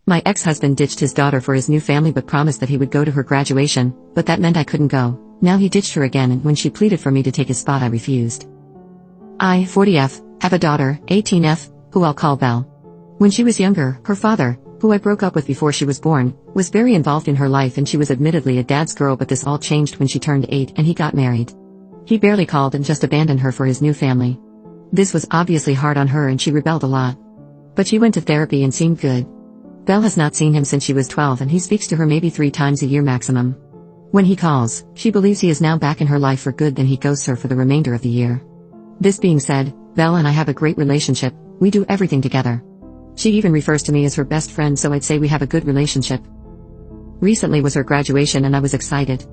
My ex-husband ditched his daughter for his new family but promised that he would go to her graduation, but that meant I couldn't go. Now he ditched her again, and when she pleaded for me to take his spot I refused. I, 40F, have a daughter, 18F, who I'll call Belle. When she was younger, her father, who I broke up with before she was born, was very involved in her life, and she was admittedly a dad's girl, but this all changed when she turned 8 and he got married. He barely called and just abandoned her for his new family. This was obviously hard on her and she rebelled a lot. But she went to therapy and seemed good. Belle has not seen him since she was 12 and he speaks to her maybe 3 times a year maximum. When he calls, she believes he is now back in her life for good, then he ghosts her for the remainder of the year. This being said, Belle and I have a great relationship, we do everything together. She even refers to me as her best friend, so I'd say we have a good relationship. Recently was her graduation and I was excited.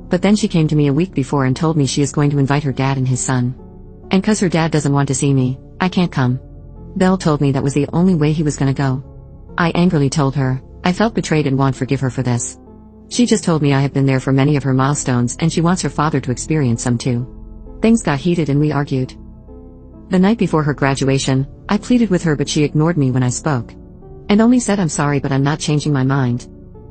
But then she came to me a week before and told me she is going to invite her dad and his son. And cause her dad doesn't want to see me, I can't come. Belle told me that was the only way he was gonna go. I angrily told her, I felt betrayed and won't forgive her for this. She just told me I have been there for many of her milestones and she wants her father to experience some too. Things got heated and we argued. The night before her graduation, I pleaded with her but she ignored me when I spoke. And only said I'm sorry but I'm not changing my mind.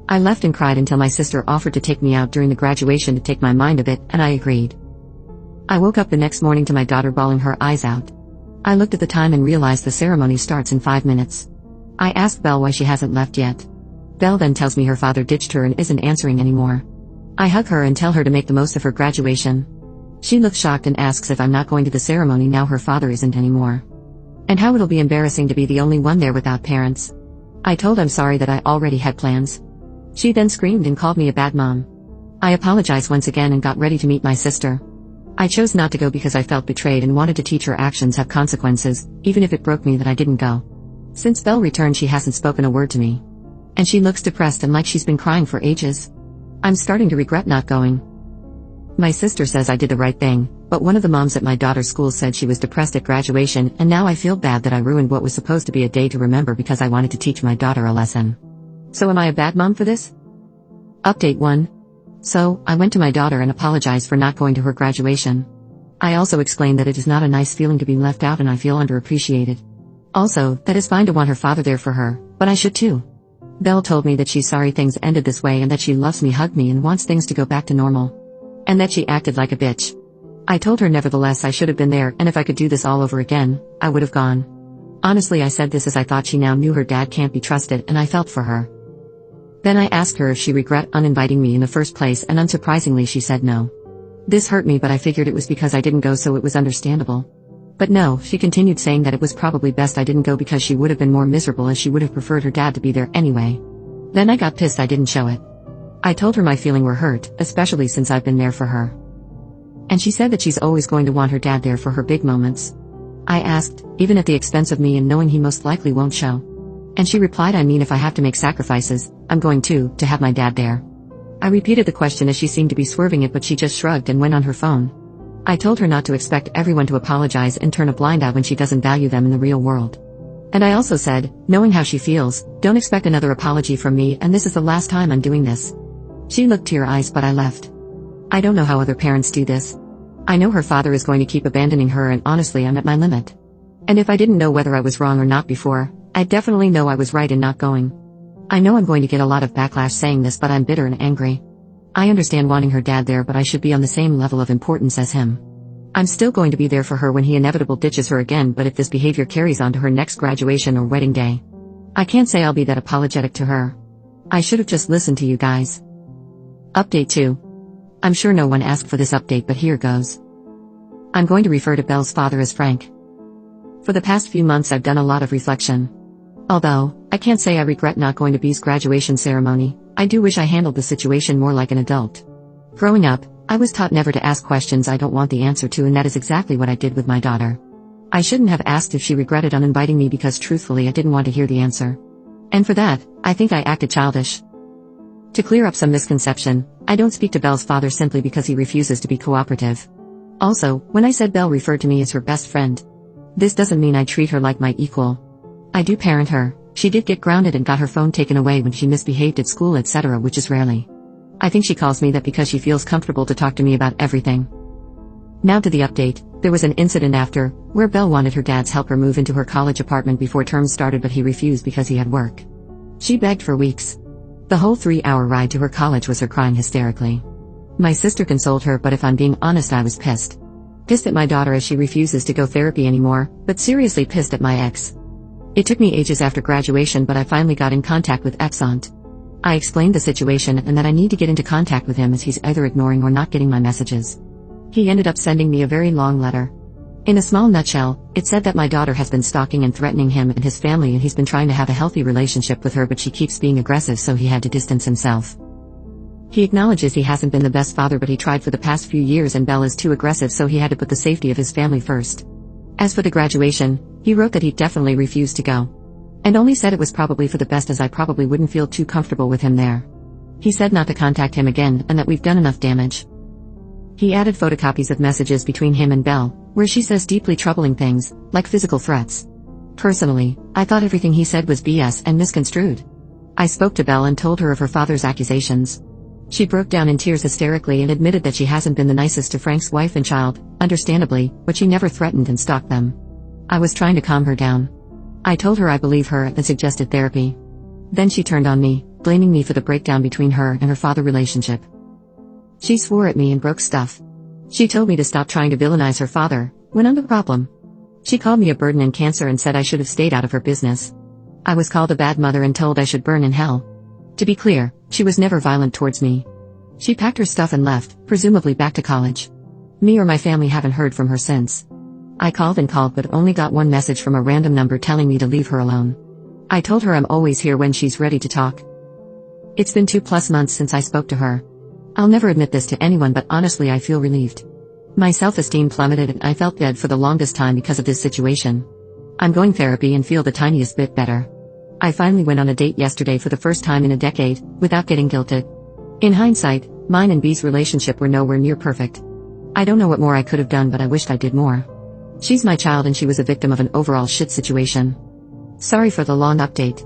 I left and cried until my sister offered to take me out during the graduation to take my mind a bit, and I agreed. I woke up the next morning to my daughter bawling her eyes out. I looked at the time and realized the ceremony starts in 5 minutes. I asked Belle why she hasn't left yet. Belle then tells me her father ditched her and isn't answering anymore. I hug her and tell her to make the most of her graduation. She looks shocked and asks if I'm not going to the ceremony now her father isn't anymore. And how it'll be embarrassing to be the only one there without parents. I told I'm sorry that I already had plans. She then screamed and called me a bad mom. I apologized once again and got ready to meet my sister. I chose not to go because I felt betrayed and wanted to teach her actions have consequences, even if it broke me that I didn't go. Since Belle returned she hasn't spoken a word to me. And she looks depressed and like she's been crying for ages. I'm starting to regret not going. My sister says I did the right thing, but one of the moms at my daughter's school said she was depressed at graduation, and now I feel bad that I ruined what was supposed to be a day to remember because I wanted to teach my daughter a lesson. So am I a bad mom for this? Update 1. So, I went to my daughter and apologized for not going to her graduation. I also explained that it is not a nice feeling to be left out and I feel underappreciated. Also, that it's fine to want her father there for her, but I should too. Belle told me that she's sorry things ended this way and that she loves me, hugged me and wants things to go back to normal. And that she acted like a bitch. I told her nevertheless I should have been there, and if I could do this all over again, I would have gone. Honestly, I said this as I thought she now knew her dad can't be trusted and I felt for her. Then I asked her if she regret uninviting me in the first place, and unsurprisingly she said no. This hurt me, but I figured it was because I didn't go, so it was understandable. But no, she continued saying that it was probably best I didn't go because she would have been more miserable as she would have preferred her dad to be there anyway. Then I got pissed I didn't show it. I told her my feelings were hurt, especially since I've been there for her. And she said that she's always going to want her dad there for her big moments. I asked, even at the expense of me and knowing he most likely won't show. And she replied, I mean if I have to make sacrifices, I'm going to have my dad there. I repeated the question as she seemed to be swerving it, but she just shrugged and went on her phone. I told her not to expect everyone to apologize and turn a blind eye when she doesn't value them in the real world. And I also said, knowing how she feels, don't expect another apology from me, and this is the last time I'm doing this. She looked tear-eyed, but I left. I don't know how other parents do this. I know her father is going to keep abandoning her, and honestly I'm at my limit. And if I didn't know whether I was wrong or not before, I definitely know I was right in not going. I know I'm going to get a lot of backlash saying this, but I'm bitter and angry. I understand wanting her dad there, but I should be on the same level of importance as him. I'm still going to be there for her when he inevitably ditches her again, but if this behavior carries on to her next graduation or wedding day, I can't say I'll be that apologetic to her. I should have just listened to you guys. Update 2. I'm sure no one asked for this update, but here goes. I'm going to refer to Belle's father as Frank. For the past few months I've done a lot of reflection. Although, I can't say I regret not going to B's graduation ceremony, I do wish I handled the situation more like an adult. Growing up, I was taught never to ask questions I don't want the answer to, and that is exactly what I did with my daughter. I shouldn't have asked if she regretted uninviting me because truthfully I didn't want to hear the answer. And for that, I think I acted childish. To clear up some misconception, I don't speak to Belle's father simply because he refuses to be cooperative. Also, when I said Belle referred to me as her best friend, this doesn't mean I treat her like my equal. I do parent her. She did get grounded and got her phone taken away when she misbehaved at school, etc., which is rarely. I think she calls me that because she feels comfortable to talk to me about everything. Now to the update. There was an incident after, where Belle wanted her dad's help her move into her college apartment before term started, but he refused because he had work. She begged for weeks. The whole 3-hour ride to her college was her crying hysterically. My sister consoled her, but if I'm being honest, I was pissed. Pissed at my daughter as she refuses to go therapy anymore, but seriously pissed at my ex. It took me ages after graduation, but I finally got in contact with ex-aunt. I explained the situation and that I need to get into contact with him as he's either ignoring or not getting my messages. He ended up sending me a very long letter. In a small nutshell, it said that my daughter has been stalking and threatening him and his family, and he's been trying to have a healthy relationship with her, but she keeps being aggressive, so he had to distance himself. He acknowledges he hasn't been the best father, but he tried for the past few years and Belle is too aggressive, so he had to put the safety of his family first. As for the graduation, he wrote that he definitely refused to go. And only said it was probably for the best, as I probably wouldn't feel too comfortable with him there. He said not to contact him again and that we've done enough damage. He added photocopies of messages between him and Belle, where she says deeply troubling things, like physical threats. Personally, I thought everything he said was BS and misconstrued. I spoke to Belle and told her of her father's accusations. She broke down in tears hysterically and admitted that she hasn't been the nicest to Frank's wife and child, understandably, but she never threatened and stalked them. I was trying to calm her down. I told her I believe her and suggested therapy. Then she turned on me, blaming me for the breakdown between her and her father relationship. She swore at me and broke stuff. She told me to stop trying to villainize her father, when I'm the problem. She called me a burden and cancer and said I should have stayed out of her business. I was called a bad mother and told I should burn in hell. To be clear, she was never violent towards me. She packed her stuff and left, presumably back to college. Me or my family haven't heard from her since. I called and called but only got one message from a random number telling me to leave her alone. I told her I'm always here when she's ready to talk. It's been 2+ months since I spoke to her. I'll never admit this to anyone, but honestly I feel relieved. My self-esteem plummeted and I felt dead for the longest time because of this situation. I'm going therapy and feel the tiniest bit better. I finally went on a date yesterday for the first time in a decade, without getting guilted. In hindsight, mine and B's relationship were nowhere near perfect. I don't know what more I could have done, but I wished I did more. She's my child and she was a victim of an overall shit situation. Sorry for the long update.